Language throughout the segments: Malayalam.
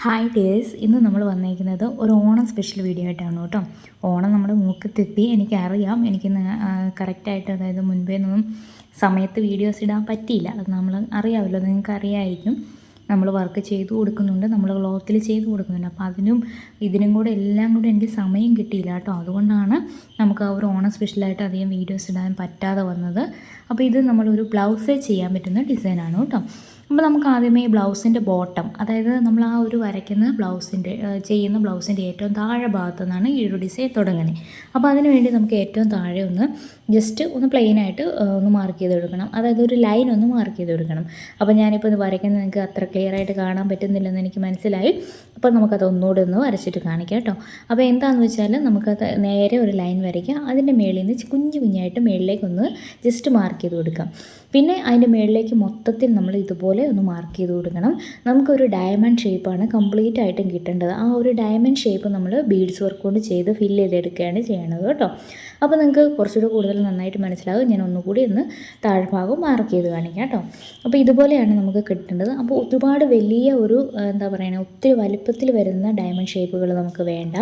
ഹായ് ഡിയേഴ്സ്, ഇന്ന് നമ്മൾ വന്നിരിക്കുന്നത് ഒരു ഓണം സ്പെഷ്യൽ വീഡിയോ ആയിട്ടാണ് കേട്ടോ. ഓണം നമ്മുടെ മൂക്കത്തെത്തി. എനിക്കറിയാം, എനിക്കിന്ന് കറക്റ്റായിട്ട്, അതായത് മുൻപേ ഒന്നും സമയത്ത് വീഡിയോസ് ഇടാൻ പറ്റിയില്ല. അത് നമ്മൾ അറിയാമല്ലോ, നിങ്ങൾക്ക് അറിയാമായിരിക്കും. നമ്മൾ വർക്ക് ചെയ്തു കൊടുക്കുന്നുണ്ട്, നമ്മൾ വ്ളോഗിൽ ചെയ്തു കൊടുക്കുന്നുണ്ട്. അപ്പോൾ അതിനും ഇതിനും കൂടെ എല്ലാം കൂടെ എനിക്ക് സമയം കിട്ടിയില്ല കേട്ടോ. അതുകൊണ്ടാണ് നമുക്ക് ആ ഒരു ഓണം സ്പെഷ്യലായിട്ട് അധികം വീഡിയോസ് ഇടാൻ പറ്റാതെ വന്നത്. അപ്പോൾ ഇത് നമ്മളൊരു ബ്ലൗസ് ചെയ്യാൻ പറ്റുന്ന ഡിസൈനാണ് കേട്ടോ. അപ്പോൾ നമുക്ക് ആദ്യമേ ഈ ബ്ലൗസിൻ്റെ ബോട്ടം, അതായത് നമ്മൾ ആ ഒരു വരയ്ക്കുന്ന ചെയ്യുന്ന ബ്ലൗസിൻ്റെ ഏറ്റവും താഴെ ഭാഗത്തു നിന്നാണ് ഈ ഒരു ഡിസൈൻ തുടങ്ങുന്നത്. അപ്പോൾ അതിന് വേണ്ടി നമുക്ക് ഏറ്റവും താഴെ ജസ്റ്റ് ഒന്ന് പ്ലെയിനായിട്ട് ഒന്ന് മാർക്ക് ചെയ്ത് കൊടുക്കണം. അതായത് ഒരു ലൈൻ ഒന്ന് മാർക്ക് ചെയ്ത് കൊടുക്കണം. അപ്പോൾ ഞാനിപ്പോൾ ഇത് വരയ്ക്കുന്നത് നിങ്ങൾക്ക് അത്ര ക്ലിയർ ആയിട്ട് കാണാൻ പറ്റുന്നില്ലെന്ന് എനിക്ക് മനസ്സിലായി. അപ്പോൾ നമുക്കത് ഒന്നുകൂടെ ഒന്ന് വരച്ചിട്ട് കാണിക്കാം കേട്ടോ. അപ്പോൾ എന്താണെന്ന് വെച്ചാൽ നമുക്കത് നേരെ ഒരു ലൈൻ വരയ്ക്കാം. അതിൻ്റെ മേളിൽ നിന്ന് കുഞ്ഞായിട്ട് മേളിലേക്കൊന്ന് ജസ്റ്റ് മാർക്ക് ചെയ്ത് കൊടുക്കാം. പിന്നെ അതിൻ്റെ മേളിലേക്ക് മൊത്തത്തിൽ നമ്മൾ ഇതുപോലെ ഒന്ന് മാർക്ക് ചെയ്ത് കൊടുക്കണം. നമുക്കൊരു ഡയമണ്ട് ഷേപ്പാണ് കംപ്ലീറ്റ് ആയിട്ടും കിട്ടേണ്ടത്. ആ ഒരു ഡയമണ്ട് ഷേപ്പ് നമ്മൾ ബീഡ്സ് വർക്ക് കൊണ്ട് ചെയ്ത് ഫില്ല് ചെയ്തെടുക്കുകയാണ് ചെയ്യണത് കേട്ടോ. അപ്പോൾ നിങ്ങൾക്ക് കുറച്ചുകൂടി കൂടുതൽ നന്നായിട്ട് മനസ്സിലാകും. ഞാൻ ഒന്നുകൂടി ഒന്ന് താഴ്ഭാഗം മാർക്ക് ചെയ്ത് കാണിക്കാം കേട്ടോ. അപ്പോൾ ഇതുപോലെയാണ് നമുക്ക് കിട്ടേണ്ടത്. അപ്പോൾ ഒരുപാട് വലിയ ഒരു ഒത്തിരി വലുപ്പത്തിൽ വരുന്ന ഡയമണ്ട് ഷേപ്പുകൾ നമുക്ക് വേണ്ട.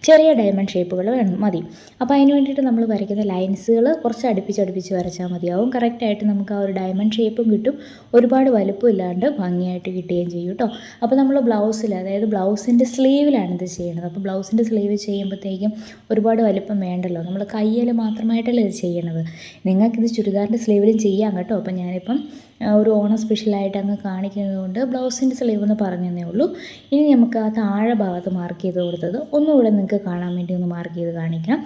ചെറിയ ഡയമണ്ട് ഷേപ്പുകൾ മതി. അപ്പോൾ അതിന് വേണ്ടിയിട്ട് നമ്മൾ വരയ്ക്കുന്ന ലൈൻസുകൾ കുറച്ച് അടുപ്പിച്ച് വരച്ചാൽ മതിയാവും. കറക്റ്റായിട്ട് നമുക്ക് ആ ഒരു ഡയമണ്ട് ഷേപ്പും കിട്ടും, ഒരുപാട് വലുപ്പം ഇല്ലാണ്ട് ഭംഗിയായിട്ട് കിട്ടുകയും ചെയ്യും കേട്ടോ. അപ്പോൾ നമ്മൾ ബ്ലൗസിൽ, അതായത് ബ്ലൗസിൻ്റെ സ്ലീവിലാണ് ഇത് ചെയ്യുന്നത്. അപ്പോൾ ബ്ലൗസിൻ്റെ സ്ലീവ് ചെയ്യുമ്പോഴത്തേക്കും ഒരുപാട് വലുപ്പം വേണ്ടല്ലോ, നമ്മൾ കയ്യിൽ മാത്രമായിട്ടല്ലേ ഇത് ചെയ്യണത്. നിങ്ങൾക്കിത് ചുരിദാറിൻ്റെ സ്ലീവിലും ചെയ്യാം കേട്ടോ. അപ്പോൾ ഞാനിപ്പം ഒരു ഓണം സ്പെഷ്യലായിട്ട് അങ്ങ് കാണിക്കുന്നത് കൊണ്ട് ബ്ലൗസിൻ്റെ സ്ലീവ് എന്ന് പറഞ്ഞതേ ഉള്ളൂ. ഇനി നമുക്ക് ആ താഴെ ഭാഗത്ത് മാർക്ക് ചെയ്ത് കൊടുത്തത് ഒന്നുകൂടെ നിങ്ങൾക്ക് കാണാൻ വേണ്ടി ഒന്ന് മാർക്ക് ചെയ്ത് കാണിക്കാം.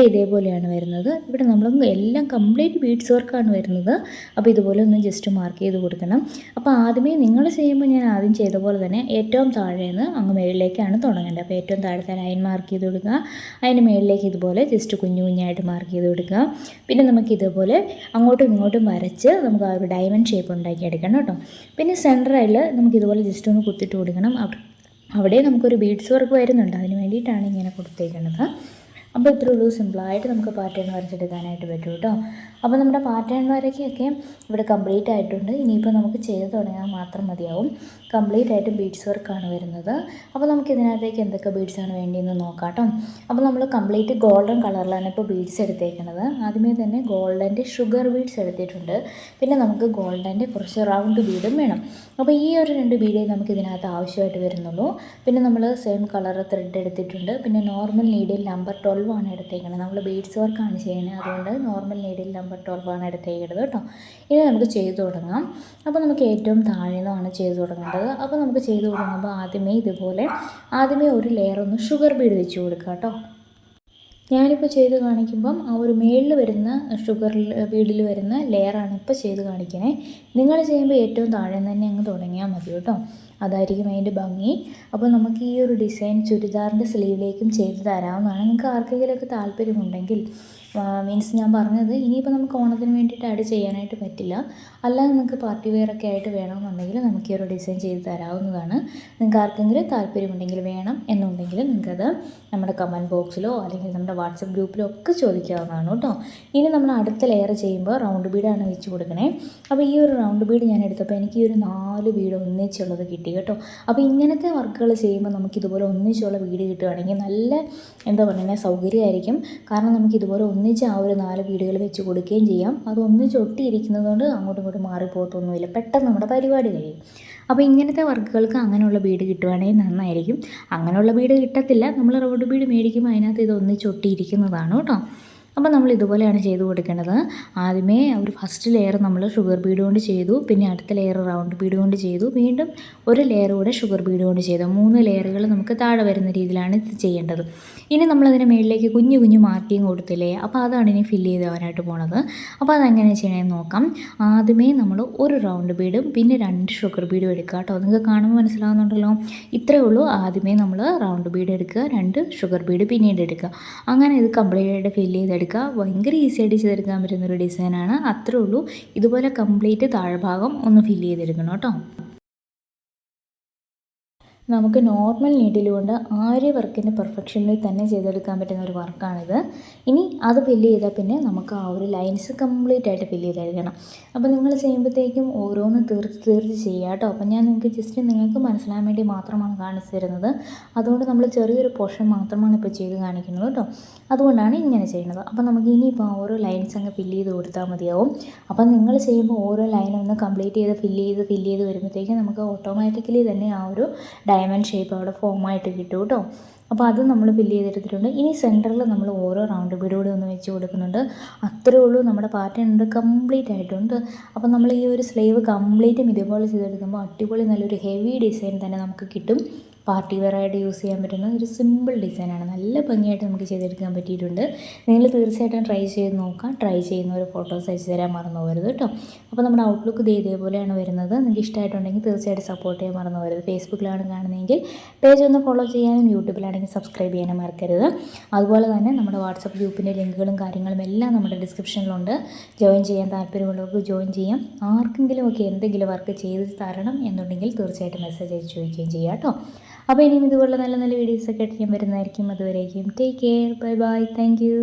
ഇതേപോലെയാണ് വരുന്നത്. ഇവിടെ നമ്മൾ എല്ലാം കംപ്ലീറ്റ് ബീഡ്സ് വർക്കാണ് വരുന്നത്. അപ്പോൾ ഇതുപോലെ ഒന്ന് ജസ്റ്റ് മാർക്ക് ചെയ്ത് കൊടുക്കണം. അപ്പോൾ ആദ്യമേ നിങ്ങൾ ചെയ്യുമ്പോൾ ഞാൻ ആദ്യം ചെയ്ത പോലെ തന്നെ ഏറ്റവും താഴേന്ന് അങ്ങ് മേളിലേക്കാണ് തുടങ്ങേണ്ടത്. അപ്പോൾ ഏറ്റവും താഴത്തെ ലൈൻ മാർക്ക് ചെയ്ത് കൊടുക്കുക. അതിന് മേളിലേക്ക് ഇതുപോലെ ജസ്റ്റ് കുഞ്ഞായിട്ട് മാർക്ക് ചെയ്ത് കൊടുക്കുക. പിന്നെ നമുക്ക് ഇതുപോലെ അങ്ങോട്ടും ഇങ്ങോട്ടും വരച്ച് നമുക്ക് ആ ഒരു ഡയമണ്ട് ഷേപ്പ് ഉണ്ടാക്കിയെടുക്കണം കേട്ടോ. പിന്നെ സെൻറ്ററിൽ നമുക്ക് ഇതുപോലെ ജസ്റ്റ് ഒന്ന് കുത്തിട്ട് കൊടുക്കണം. അവിടെ നമുക്കൊരു ബീഡ്സ് വർക്ക് വരുന്നുണ്ട്, അതിന് വേണ്ടിയിട്ടാണ് ഇങ്ങനെ കൊടുത്തേക്കുന്നത്. അപ്പോൾ ഇത്രയേ ഉള്ളൂ, സിമ്പിളായിട്ട് നമുക്ക് പാറ്റേൺ വരച്ചെടുക്കാനായിട്ട് പറ്റും കേട്ടോ. അപ്പോൾ നമ്മുടെ പാറ്റേൺ വരയ്ക്കൊക്കെ ഇവിടെ കംപ്ലീറ്റ് ആയിട്ടുണ്ട്. ഇനിയിപ്പോൾ നമുക്ക് ചെയ്ത് തുടങ്ങാൻ മാത്രം മതിയാവും. കംപ്ലീറ്റ് ആയിട്ട് ബീഡ്സ് വർക്കാണ് വരുന്നത്. അപ്പോൾ നമുക്ക് ഇതിനകത്തേക്ക് എന്തൊക്കെ ബീഡ്സാണ് വേണ്ടിയെന്ന് നോക്കാം കേട്ടോ. അപ്പോൾ നമ്മൾ കംപ്ലീറ്റ് ഗോൾഡൻ കളറിലാണ് ഇപ്പോൾ ബീഡ്സ് എടുത്തേക്കുന്നത്. ആദ്യമേ തന്നെ ഗോൾഡൻ്റെ ഷുഗർ ബീഡ്സ് എടുത്തിട്ടുണ്ട്. പിന്നെ നമുക്ക് ഗോൾഡൻ്റെ കുറച്ച് റൗണ്ട് ബീഡും വേണം. അപ്പോൾ ഈ ഒരു 2 ബീഡേ നമുക്ക് ഇതിനകത്ത് ആവശ്യമായിട്ട് വരുന്നുള്ളൂ. പിന്നെ നമ്മൾ സെയിം കളർ ത്രെഡ് എടുത്തിട്ടുണ്ട്. പിന്നെ നോർമൽ നീഡിൽ നമ്പർ 12 ആണ് എടുത്തേക്കുന്നത്. നമ്മൾ ബീഡ്സ് വർക്കാണ് ചെയ്യുന്നത്, അതുകൊണ്ട് നോർമൽ നീഡിൽ നമ്പർ 12 ആണ് എടുത്തേക്കുന്നത് കേട്ടോ. ഇനി നമുക്ക് ചെയ്തു തുടങ്ങാം. അപ്പോൾ നമുക്ക് ഏറ്റവും താഴെന്നാണ് ചെയ്തു തുടങ്ങേണ്ടത്. അപ്പോൾ നമുക്ക് ചെയ്തു തുടങ്ങുമ്പോൾ ആദ്യമേ ഒരു ലെയർ ഒന്ന് ഷുഗർ ബീഡ് വെച്ച് കൊടുക്കുക കേട്ടോ. ഞാനിപ്പോൾ ചെയ്ത് കാണിക്കുമ്പം ആ ഒരു മേളിൽ വരുന്ന ഷുഗർ ബീഡിൽ വരുന്ന ലെയറാണ് ഇപ്പോൾ ചെയ്ത് കാണിക്കണേ. നിങ്ങൾ ചെയ്യുമ്പോൾ ഏറ്റവും താഴെ തന്നെ അങ്ങ് തുടങ്ങിയാൽ മതി കേട്ടോ, അതായിരിക്കും അതിൻ്റെ ഭംഗി. അപ്പോൾ നമുക്ക് ഈ ഒരു ഡിസൈൻ ചുരിദാറിൻ്റെ സ്ലീവിലേക്കും ചെയ്ത് തരാവുന്നതാണ്. നിങ്ങൾക്ക് ആർക്കെങ്കിലുമൊക്കെ താല്പര്യമുണ്ടെങ്കിൽ, മീൻസ് ഞാൻ പറഞ്ഞത് ഇനിയിപ്പോൾ നമുക്ക് ഓണത്തിന് വേണ്ടിയിട്ട് ആഡ് ചെയ്യാനായിട്ട് പറ്റില്ല, അല്ലാതെ നിങ്ങൾക്ക് പാർട്ടി വെയറൊക്കെ ആയിട്ട് വേണമെന്നുണ്ടെങ്കിൽ നമുക്ക് ഈ ഒരു ഡിസൈൻ ചെയ്ത് തരാവുന്നതാണ്. നിങ്ങൾക്ക് ആർക്കെങ്കിലും താല്പര്യമുണ്ടെങ്കിൽ, വേണം എന്നുണ്ടെങ്കിൽ നിങ്ങൾക്കത് നമ്മുടെ കമൻറ്റ് ബോക്സിലോ അല്ലെങ്കിൽ നമ്മുടെ വാട്സപ്പ് ഗ്രൂപ്പിലോ ഒക്കെ ചോദിക്കാവുന്നതാണ് കേട്ടോ. ഇനി നമ്മൾ അടുത്ത ലെയർ ചെയ്യുമ്പോൾ റൗണ്ട് ബീഡാണ് വെച്ച് കൊടുക്കണേ. അപ്പോൾ ഈ ഒരു റൗണ്ട് ബീഡ് ഞാൻ എടുത്തപ്പോൾ എനിക്ക് ഈ ഒരു 4 ബീഡ് ഒന്നിച്ചുള്ളത് കിട്ടി കേട്ടോ. അപ്പോൾ ഇങ്ങനത്തെ വർക്കുകൾ ചെയ്യുമ്പോൾ നമുക്കിതുപോലെ ഒന്നിച്ചുള്ള ബീഡ് കിട്ടുകയാണെങ്കിൽ നല്ല സൗകര്യമായിരിക്കും. കാരണം നമുക്കിതുപോലെ ഒന്നിച്ച് ആ ഒരു 4 ബീഡുകൾ വെച്ച് കൊടുക്കുകയും ചെയ്യാം. അത് ഒന്നിച്ച് ഒട്ടിയിരിക്കുന്നത് കൊണ്ട് അങ്ങോട്ടും ഇങ്ങോട്ടും മാറിപ്പോകത്തൊന്നുമില്ല, പെട്ടെന്ന് നമ്മുടെ പരിപാടി കഴിയും. അപ്പോൾ ഇങ്ങനത്തെ വർക്കുകൾക്ക് അങ്ങനെയുള്ള ബീഡ് കിട്ടുവാണെങ്കിൽ നന്നായിരിക്കും. അങ്ങനെയുള്ള ബീഡ് കിട്ടത്തില്ല, നമ്മൾ റൗണ്ട് ബീഡ് മേടിക്കുമ്പോൾ അതിനകത്ത് ഇത് ഒന്നിച്ച് ഒട്ടിയിരിക്കുന്നതാണ് കേട്ടോ. അപ്പോൾ നമ്മൾ ഇതുപോലെയാണ് ചെയ്ത് കൊടുക്കേണ്ടത്. ആദ്യമേ ഒരു ഫസ്റ്റ് ലെയർ നമ്മൾ ഷുഗർ ബീഡ് കൊണ്ട് ചെയ്തു, പിന്നെ അടുത്ത ലെയർ റൗണ്ട് ബീഡ് കൊണ്ട് ചെയ്തു, വീണ്ടും ഒരു ലെയർ കൂടെ ഷുഗർ ബീഡ് കൊണ്ട് ചെയ്തു. 3 ലെയറുകൾ നമുക്ക് താഴെ വരുന്ന രീതിയിലാണ് ഇത് ചെയ്യേണ്ടത്. ഇനി നമ്മളതിന് മേളിലേക്ക് കുഞ്ഞു മാർക്കിങ് കൊടുത്തില്ലേ, അപ്പോൾ അതാണ് ഇനി ഫില്ല് ചെയ്തവരായിട്ട് പോണത്. അപ്പോൾ അതെങ്ങനെ ചെയ്യണമെന്ന് നോക്കാം. ആദ്യമേ നമ്മൾ ഒരു റൗണ്ട് ബീഡും പിന്നെ 2 ഷുഗർ ബീഡും എടുക്കുക കേട്ടോ. നിങ്ങൾക്ക് കാണുമ്പോൾ മനസ്സിലാവുന്നുണ്ടല്ലോ. ഇത്രയേ ഉള്ളൂ. ആദ്യമേ നമ്മൾ റൗണ്ട് ബീഡ് എടുക്കുക, 2 ഷുഗർ ബീഡ് പിന്നീട് എടുക്കുക. അങ്ങനെ ഇത് കംപ്ലീറ്റ് ആയിട്ട് ഫില്ല് ചെയ്തെടുക്കുക. ഭയങ്കര ഈസി ആയിട്ട് ചെയ്തെടുക്കാൻ പറ്റുന്നൊരു ഡിസൈനാണ്. അത്രേ ഉള്ളൂ. ഇതുപോലെ കംപ്ലീറ്റ് താഴ്ഭാഗം ഒന്ന് ഫില്ല് ചെയ്തെടുക്കണം കേട്ടോ. നമുക്ക് നോർമൽ നീഡിൽ കൊണ്ട് ആര്യ വർക്കിൻ്റെ പെർഫെക്ഷനിൽ തന്നെ ചെയ്തെടുക്കാൻ പറ്റുന്ന ഒരു വർക്കാണിത്. ഇനി അത് ഫില്ല് ചെയ്താൽ പിന്നെ നമുക്ക് ആ ഒരു ലൈൻസ് കംപ്ലീറ്റ് ആയിട്ട് ഫില്ല് ചെയ്തെടുക്കണം. അപ്പോൾ നിങ്ങൾ ചെയ്യുമ്പോഴത്തേക്കും ഓരോന്ന് തീർത്ത് ചെയ്യുക കേട്ടോ. അപ്പോൾ ഞാൻ നിങ്ങൾക്ക് ജസ്റ്റ് നിങ്ങൾക്ക് മനസ്സിലാൻ വേണ്ടി മാത്രമാണ് കാണിച്ചു തരുന്നത്. അതുകൊണ്ട് നമ്മൾ ചെറിയൊരു പോർഷൻ മാത്രമാണ് ഇപ്പോൾ ചെയ്ത് കാണിക്കുന്നത് കേട്ടോ. അതുകൊണ്ടാണ് ഇങ്ങനെ ചെയ്യുന്നത്. അപ്പോൾ നമുക്ക് ഇനിയിപ്പോൾ ഓരോ ലൈൻസ് അങ്ങ് ഫില്ല് ചെയ്ത് കൊടുത്താൽ മതിയാവും. അപ്പോൾ നിങ്ങൾ ചെയ്യുമ്പോൾ ഓരോ ലൈനൊന്ന് കംപ്ലീറ്റ് ചെയ്ത് ഫില്ല് ചെയ്ത് വരുമ്പോഴത്തേക്കും നമുക്ക് ഓട്ടോമാറ്റിക്കലി തന്നെ ആ ഒരു ഡയമണ്ട് ഷേപ്പ് അവിടെ ഫോമായിട്ട് കിട്ടും കേട്ടോ. അപ്പോൾ അത് നമ്മൾ ഫില്ല് ചെയ്തെടുത്തിട്ടുണ്ട്. ഇനി സെൻറ്ററിൽ നമ്മൾ ഓരോ റൗണ്ട് ബീഡുകൂടി ഒന്ന് വെച്ച് കൊടുക്കുന്നുണ്ട്. അത്രയേ ഉള്ളൂ, നമ്മുടെ പാറ്റേൺ കംപ്ലീറ്റ് ആയിട്ടുണ്ട്. അപ്പോൾ നമ്മൾ ഈ ഒരു സ്ലീവ് കംപ്ലീറ്റും ഇതുപോലെ ചെയ്തെടുക്കുമ്പോൾ അടിപൊളി നല്ലൊരു ഹെവി ഡിസൈൻ തന്നെ നമുക്ക് കിട്ടും. പാർട്ടി വെയറായിട്ട് യൂസ് ചെയ്യാൻ പറ്റുന്ന ഒരു സിമ്പിൾ ഡിസൈനാണ്. നല്ല ഭംഗിയായിട്ട് നമുക്ക് ചെയ്തെടുക്കാൻ പറ്റിയിട്ടുണ്ട്. നിങ്ങൾ തീർച്ചയായിട്ടും ട്രൈ ചെയ്ത് നോക്കാം. ട്രൈ ചെയ്യുന്ന ഒരു ഫോട്ടോസ് അയച്ചു തരാൻ മറന്നു പോകരുത് കേട്ടോ. അപ്പോൾ നമ്മുടെ ഔട്ട്ലുക്ക് ഇതേപോലെയാണ് വരുന്നത്. നിങ്ങൾക്ക് ഇഷ്ടമായിട്ടുണ്ടെങ്കിൽ തീർച്ചയായിട്ടും സപ്പോർട്ട് ചെയ്യാൻ മറന്നു പോകരുത്. ഫേസ്ബുക്കിലാണ് കാണുന്നതെങ്കിൽ പേജ് ഒന്ന് ഫോളോ ചെയ്യാനും യൂട്യൂബിലാണെങ്കിൽ സബ്സ്ക്രൈബ് ചെയ്യാനും മറക്കരുത്. അതുപോലെ തന്നെ നമ്മുടെ വാട്സപ്പ് ഗ്രൂപ്പിൻ്റെ ലിങ്കുകളും കാര്യങ്ങളും എല്ലാം നമ്മുടെ ഡിസ്ക്രിപ്ഷനിലുണ്ട്. ജോയിൻ ചെയ്യാൻ താല്പര്യമുള്ളവർക്ക് ജോയിൻ ചെയ്യാം. ആർക്കെങ്കിലും ഒക്കെ എന്തെങ്കിലും വർക്ക് ചെയ്ത് തരണം എന്നുണ്ടെങ്കിൽ തീർച്ചയായിട്ടും മെസ്സേജ് അയച്ച് ചോദിക്കുകയും ചെയ്യാം കേട്ടോ. അപ്പോൾ ഇനിയും ഇതുപോലുള്ള നല്ല നല്ല വീഡിയോസൊക്കെ ആയിട്ട് ഞാൻ വരുന്നതായിരിക്കും. അതുവരേക്കും take care, bye bye, thank you.